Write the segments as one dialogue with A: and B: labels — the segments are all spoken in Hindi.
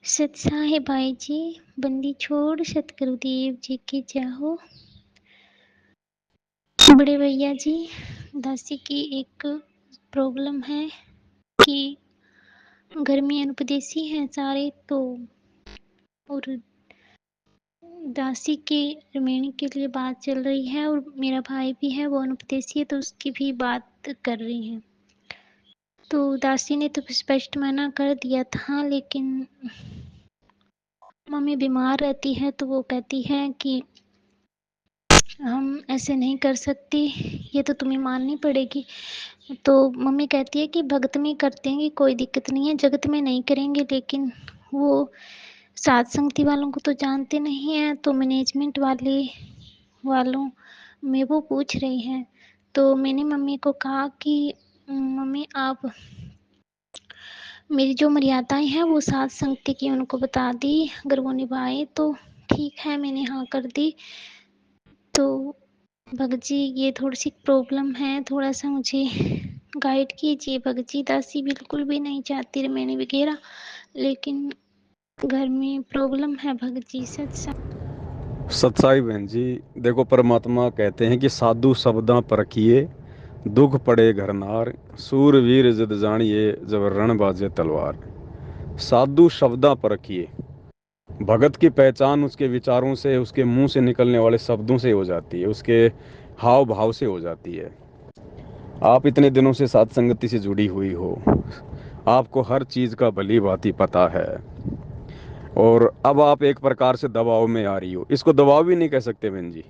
A: सत्सा है भाई जी, बंदी छोड़ सतगुरुदेव जी की जय हो। बड़े भैया जी, दासी की एक प्रॉब्लम है कि घर में अनुपदेशी हैं सारे, तो और दासी के रिमेनिंग के लिए बात चल रही है, और मेरा भाई भी है वो अनुपदेशी है, तो उसकी भी बात कर रही हैं। तो दासी ने तो स्पष्ट मना कर दिया था, लेकिन मम्मी बीमार रहती है तो वो कहती है कि हम ऐसे नहीं कर सकती, ये तो तुम्हें माननी पड़ेगी। तो मम्मी कहती है कि भगत में करते हैं, कोई दिक्कत नहीं है, जगत में नहीं करेंगे। लेकिन वो साथ संगति वालों को तो जानते नहीं हैं, तो मैनेजमेंट वालों में वो पूछ रही हैं। तो मैंने मम्मी को कहा कि मम्मी आप मेरी जो मर्यादाएं हैं वो साथ संगति की उनको बता दी, अगर वो निभाए तो ठीक है। मैंने हाँ कर दी। तो भगत जी ये थोड़ी सी प्रॉब्लम है, थोड़ा सा मुझे गाइड कीजिए भगत जी। दासी बिल्कुल भी नहीं चाहती मैंने वगैरह, लेकिन घर में प्रॉब्लम है भगत जी।
B: सच्चाई बहन जी, देखो परमात्मा कहते हैं कि साधु शब्दां परखिए, दुख पड़े घर नार, सूरवीर जिद जानिए, जब रण बाजे तलवार। साधु शब्दां परखिए। भगत की पहचान उसके विचारों से, उसके मुंह से निकलने वाले शब्दों से हो जाती है, उसके हाव भाव से हो जाती है। आप इतने दिनों से साथ संगति से जुड़ी हुई हो, आपको हर चीज का भली भांति पता है, और अब आप एक प्रकार से दबाव में आ रही हो। इसको दबाव भी नहीं कह सकते बहन जी,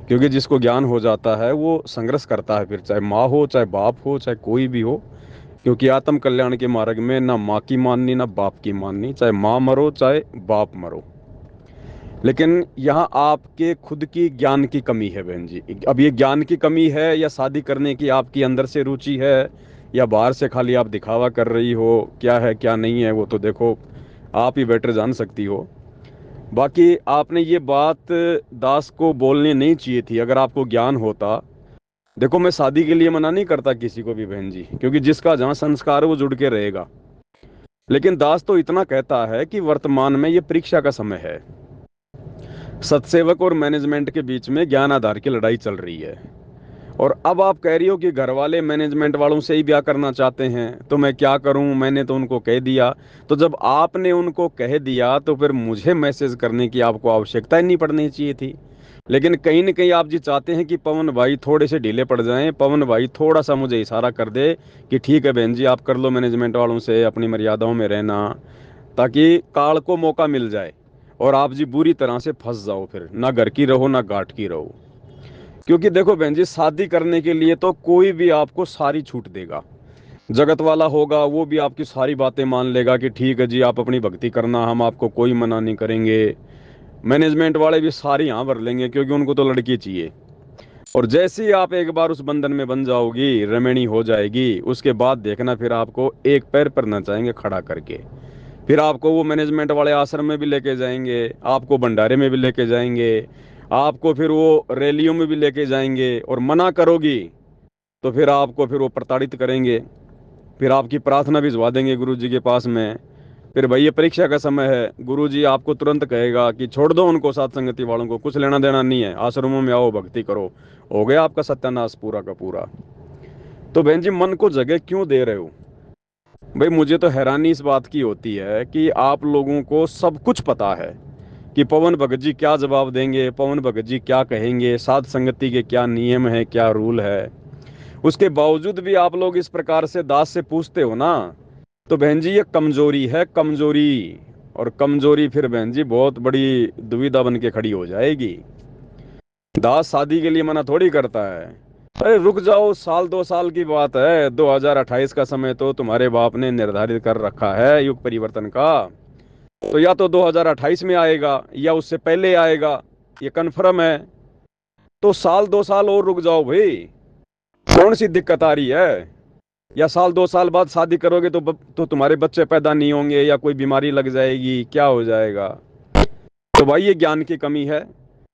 B: क्योंकि जिसको ज्ञान हो जाता है वो संघर्ष करता है, फिर चाहे माँ हो, चाहे बाप हो, चाहे कोई भी हो। क्योंकि आत्म कल्याण के मार्ग में ना माँ की माननी ना बाप की माननी, चाहे माँ मरो चाहे बाप मरो। लेकिन यहाँ आपके खुद की ज्ञान की कमी है बहन जी। अब ये ज्ञान की कमी है या शादी करने की आपकी अंदर से रुचि है, या बाहर से खाली आप दिखावा कर रही हो, क्या है क्या नहीं है वो तो देखो आप ही बेटर जान सकती हो। बाकी आपने ये बात दास को बोलनी नहीं चाहिए थी, अगर आपको ज्ञान होता। देखो मैं शादी के लिए मना नहीं करता किसी को भी बहन जी, क्योंकि जिसका जहाँ संस्कार है वो जुड़ के रहेगा। लेकिन दास तो इतना कहता है कि वर्तमान में ये परीक्षा का समय है। सत्सेवक और मैनेजमेंट के बीच में ज्ञान आधार की लड़ाई चल रही है, और अब आप कह रही हो कि घर वाले मैनेजमेंट वालों से ही ब्याह करना चाहते हैं, तो मैं क्या करूं, मैंने तो उनको कह दिया। तो जब आपने उनको कह दिया तो फिर मुझे मैसेज करने की आपको आवश्यकता ही नहीं पड़नी चाहिए थी। लेकिन कहीं ना कहीं आप जी चाहते हैं कि पवन भाई थोड़े से ढीले पड़ जाएं, पवन भाई थोड़ा सा मुझे इशारा कर दे कि ठीक है बहन जी आप कर लो मैनेजमेंट वालों से, अपनी मर्यादाओं में रहना, ताकि काल को मौका मिल जाए और आप जी बुरी तरह से फंस जाओ, फिर ना घर की रहो ना घाट की रहो। क्योंकि देखो बहन जी, शादी करने के लिए तो कोई भी आपको सारी छूट देगा। जगत वाला होगा वो भी आपकी सारी बातें मान लेगा कि ठीक है जी आप अपनी भक्ति करना, हम आपको कोई मना नहीं करेंगे। मैनेजमेंट वाले भी सारी हाँ भर लेंगे, क्योंकि उनको तो लड़की चाहिए। और जैसे ही आप एक बार उस बंधन में बन जाओगी, रमणी हो जाएगी, उसके बाद देखना फिर आपको एक पैर पर ना चाहेंगे खड़ा करके। फिर आपको वो मैनेजमेंट वाले आश्रम में भी लेके जाएंगे, आपको भंडारे में भी लेके जाएंगे, आपको फिर वो रैलियों में भी लेके जाएंगे, और मना करोगी तो फिर आपको फिर वो प्रताड़ित करेंगे। फिर आपकी प्रार्थना भिजवा देंगे गुरु जी के पास में। फिर भाई ये परीक्षा का समय है, गुरु जी आपको तुरंत कहेगा कि छोड़ दो उनको, साथ संगति वालों को कुछ लेना देना नहीं है, आश्रमों में आओ भक्ति करो। हो गया आपका सत्यानाश पूरा का पूरा। तो बहन जी मन को जगह क्यों दे रहे हो? भाई मुझे तो हैरानी इस बात की होती है कि आप लोगों को सब कुछ पता है कि पवन भगत जी क्या जवाब देंगे, पवन भगत जी क्या कहेंगे, साध संगति के क्या नियम है, क्या रूल है। उसके बावजूद भी आप लोग इस प्रकार से दास से पूछते हो ना, तो बहन जी ये कमजोरी है, कमजोरी। और कमजोरी फिर बहन जी बहुत बड़ी दुविधा बन के खड़ी हो जाएगी। दास शादी के लिए मना थोड़ी करता है। अरे रुक जाओ, साल 2 साल की बात है, 2028 का समय तो तुम्हारे बाप ने निर्धारित कर रखा है युग परिवर्तन का। तो या तो 2028 में आएगा या उससे पहले आएगा, ये कन्फर्म है। तो साल 2 साल और रुक जाओ भाई, कौन सी दिक्कत आ रही है? या साल 2 साल बाद शादी करोगे तो तुम्हारे बच्चे पैदा नहीं होंगे, या कोई बीमारी लग जाएगी, क्या हो जाएगा? तो भाई ये ज्ञान की कमी है,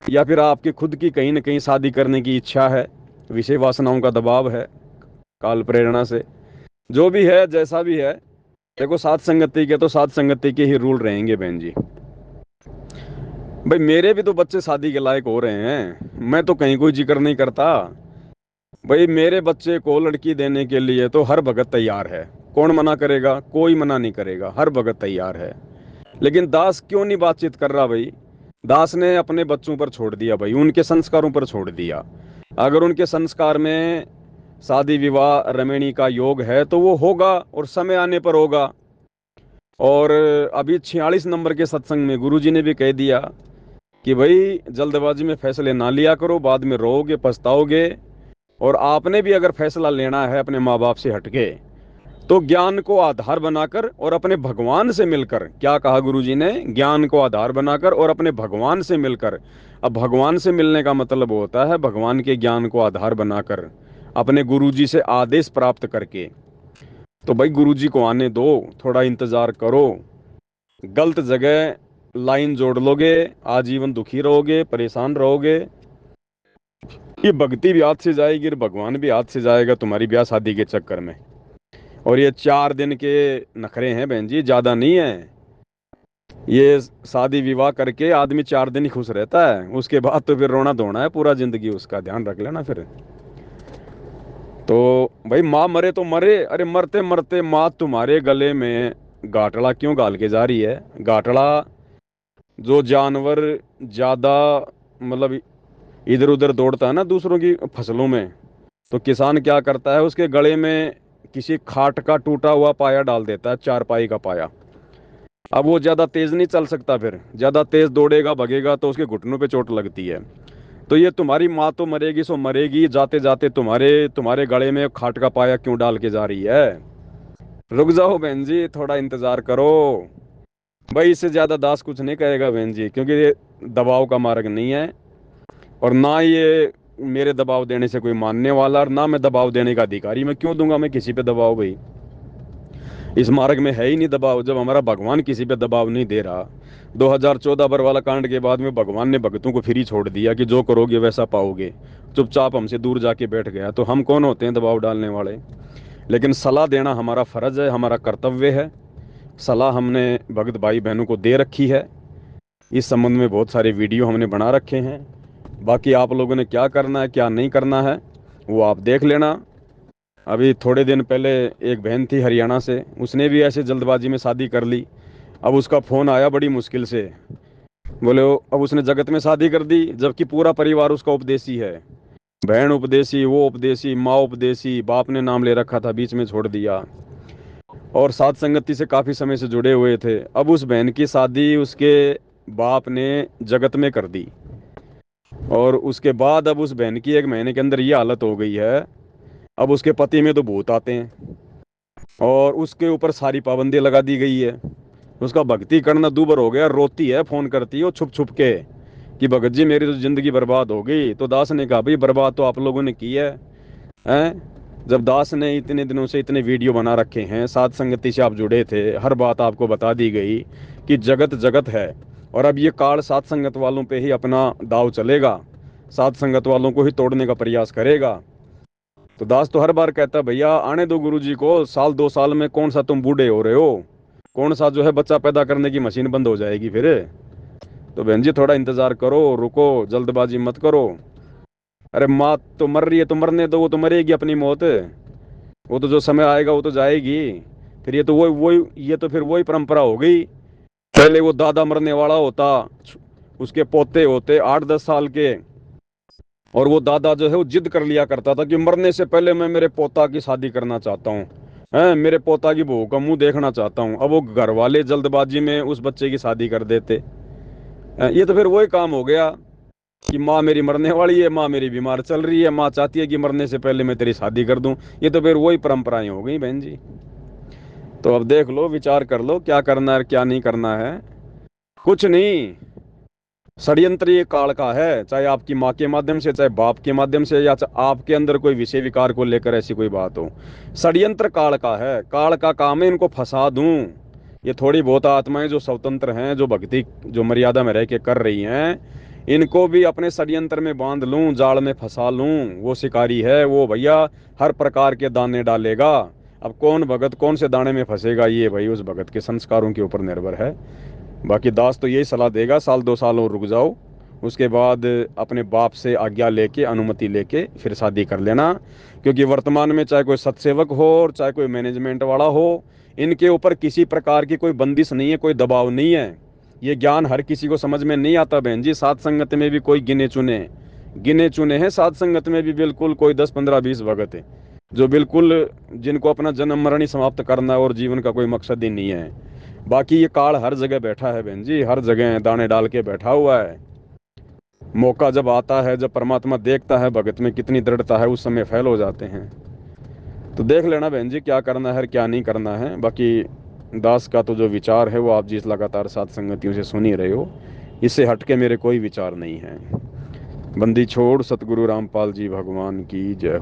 B: या फिर आपकी खुद की कहीं ना कहीं शादी करने की इच्छा है, विषय वासनाओं का दबाव है, काल प्रेरणा से। जो भी है जैसा भी है, देखो सात संगति के तो सात संगति के ही रूल रहेंगे बहन जी। भाई मेरे भी तो बच्चे शादी के लायक हो रहे हैं, मैं तो कहीं कोई जिक्र नहीं करता। भाई मेरे बच्चे को लड़की देने के लिए तो हर भगत तैयार है। कौन मना करेगा? कोई मना नहीं करेगा, हर भगत तैयार है। लेकिन दास क्यों नहीं बातचीत कर रहा भाई? दास ने अपने बच्चों पर छोड़ दिया भाई, उनके संस्कारों पर छोड़ दिया। अगर उनके संस्कार में शादी विवाह रमणीय का योग है तो वो होगा, और समय आने पर होगा। और अभी 46 नंबर के सत्संग में गुरुजी ने भी कह दिया कि भाई जल्दबाजी में फैसले ना लिया करो, बाद में रोओगे पछताओगे। और आपने भी अगर फैसला लेना है अपने माँ बाप से हटके, तो ज्ञान को आधार बनाकर और अपने भगवान से मिलकर, क्या कहा गुरुजी ने? ज्ञान को आधार बनाकर और अपने भगवान से मिलकर। अब भगवान से मिलने का मतलब होता है भगवान के ज्ञान को आधार बनाकर अपने गुरुजी से आदेश प्राप्त करके। तो भाई गुरुजी को आने दो, थोड़ा इंतजार करो। गलत जगह लाइन जोड़ लोगे, आजीवन दुखी रहोगे, परेशान रहोगे। ये भक्ति भी हाथ से जाएगी और भगवान भी हाथ से जाएगा तुम्हारी ब्याह शादी के चक्कर में। और ये 4 दिन के नखरे हैं बहन जी, ज्यादा नहीं है। ये शादी विवाह करके आदमी 4 दिन ही खुश रहता है, उसके बाद तो फिर रोना धोना है पूरा जिंदगी, उसका ध्यान रख लेना फिर। तो भाई माँ मरे तो मरे, अरे मरते मरते माँ तुम्हारे गले में गाटड़ा क्यों गाल के जा रही है? गाटड़ा जो जानवर ज्यादा मतलब इधर उधर दौड़ता है ना दूसरों की फसलों में, तो किसान क्या करता है, उसके गले में किसी खाट का टूटा हुआ पाया डाल देता है, चारपाई का पाया। अब वो ज्यादा तेज नहीं चल सकता, फिर ज्यादा तेज दौड़ेगा भगेगा तो उसके घुटनों पे चोट लगती है। तो ये तुम्हारी माँ तो मरेगी सो मरेगी, जाते जाते तुम्हारे तुम्हारे गले में खाट का पाया क्यों डाल के जा रही है? रुक जाओ बहन जी, थोड़ा इंतजार करो। भाई इससे ज्यादा दास कुछ नहीं कहेगा बहन जी, क्योंकि ये दबाव का मार्ग नहीं है। और ना ये मेरे दबाव देने से कोई मानने वाला, और ना मैं दबाव देने का अधिकारी। मैं क्यों दूंगा मैं किसी पे दबाव भाई? इस मार्ग में है ही नहीं दबाव, जब हमारा भगवान किसी पे दबाव नहीं दे रहा। 2014 बरवाला कांड के बाद में भगवान ने भक्तों को फ्री छोड़ दिया कि जो करोगे वैसा पाओगे। चुपचाप हमसे दूर जाके बैठ गया, तो हम कौन होते हैं दबाव डालने वाले? लेकिन सलाह देना हमारा फर्ज है, हमारा कर्तव्य है। सलाह हमने भक्त भाई बहनों को दे रखी है। इस संबंध में बहुत सारे वीडियो हमने बना रखे हैं। बाकी आप लोगों ने क्या करना है क्या नहीं करना है वो आप देख लेना। अभी थोड़े दिन पहले एक बहन थी हरियाणा से, उसने भी ऐसे जल्दबाजी में शादी कर ली। अब उसका फोन आया बड़ी मुश्किल से, बोले अब उसने जगत में शादी कर दी, जबकि पूरा परिवार उसका उपदेशी है। बहन उपदेशी, वो उपदेशी, माँ उपदेशी, बाप ने नाम ले रखा था बीच में छोड़ दिया, और साथ संगति से काफी समय से जुड़े हुए थे। अब उस बहन की शादी उसके बाप ने जगत में कर दी, और उसके बाद अब उस बहन की 1 महीने के अंदर ये हालत हो गई है। अब उसके पति में तो भूत आते हैं, और उसके ऊपर सारी पाबंदी लगा दी गई है। उसका भक्ति करना दूभर हो गया, रोती है, फोन करती है वो छुप छुप के कि भगत जी मेरी तो जिंदगी बर्बाद हो गई। तो दास ने कहा भाई बर्बाद तो आप लोगों ने की है, हैं? जब दास ने इतने दिनों से इतने वीडियो बना रखे हैं, साथ संगति से आप जुड़े थे, हर बात आपको बता दी गई कि जगत जगत है। और अब ये काल साथ संगत वालों पे ही अपना दाव चलेगा, साथ संगत वालों को ही तोड़ने का प्रयास करेगा। तो दास तो हर बार कहता है भैया आने दो गुरुजी को, साल 2 साल में कौन सा तुम बूढ़े हो रहे हो, कौन सा जो है बच्चा पैदा करने की मशीन बंद हो जाएगी फिर। तो बहन जी थोड़ा इंतजार करो, रुको, जल्दबाजी मत करो। अरे माँ तो मर रही है तो मरने दो, वो तो मरेगी अपनी मौत। वो तो जो समय आएगा वो तो जाएगी। फिर ये तो वही वही ये तो फिर वही परंपरा हो गई। पहले वो दादा मरने वाला होता, उसके पोते होते 8-10 साल के, और वो दादा जो है वो जिद कर लिया करता था कि मरने से पहले मैं मेरे पोता की शादी करना चाहता हूँ, है मेरे पोता की बहू का मुंह देखना चाहता हूँ। अब वो घर वाले जल्दबाजी में उस बच्चे की शादी कर देते। ये तो फिर वही काम हो गया कि माँ मेरी मरने वाली है, माँ मेरी बीमार चल रही है, माँ चाहती है कि मरने से पहले मैं तेरी शादी कर दूं। ये तो फिर वही परंपराएं हो गई बहन जी। तो अब देख लो, विचार कर लो क्या करना है क्या नहीं करना है। कुछ नहीं, षड्यंत्र ये काल का है, चाहे आपकी माँ के माध्यम से, चाहे बाप के माध्यम से, या आपके अंदर कोई विषय विकार को लेकर ऐसी कोई बात हो। षड्यंत्र काल का है, काल का काम है इनको फंसा दूं। ये थोड़ी बहुत आत्माएं जो स्वतंत्र हैं, जो भक्ति जो मर्यादा में रह के कर रही हैं, इनको भी अपने षड्यंत्र में बांध लूं, जाल में फंसा लूं। वो शिकारी है वो भैया, हर प्रकार के दाने डालेगा। अब कौन भगत कौन से दाने में फंसेगा, ये भाई उस भगत के संस्कारों के ऊपर निर्भर है। बाकी दास तो यही सलाह देगा, साल 2 साल और रुक जाओ, उसके बाद अपने बाप से आज्ञा लेके, अनुमति लेके फिर शादी कर लेना। क्योंकि वर्तमान में चाहे कोई सत्सेवक हो और चाहे कोई मैनेजमेंट वाला हो, इनके ऊपर किसी प्रकार की कोई बंदिश नहीं है, कोई दबाव नहीं है। ये ज्ञान हर किसी को समझ में नहीं आता बहन जी। सात संगत में भी कोई गिने चुने हैं, सात संगत में भी बिल्कुल कोई 10 15 20 भगत है जो बिल्कुल, जिनको अपना जन्म मरण ही समाप्त करना है और जीवन का कोई मकसद ही नहीं है। बाकी ये काल हर जगह बैठा है बहन जी, हर जगह दाने डाल के बैठा हुआ है। मौका जब आता है, जब परमात्मा देखता है भगत में कितनी दृढ़ता है, उस समय फेल हो जाते हैं। तो देख लेना बहन जी क्या करना है क्या नहीं करना है। बाकी दास का तो जो विचार है वो आप जिस लगातार सात संगतियों से सुन ही रहे हो, इससे हटके मेरे कोई विचार नहीं है। बंदी छोड़ सतगुरु रामपाल जी भगवान की जय।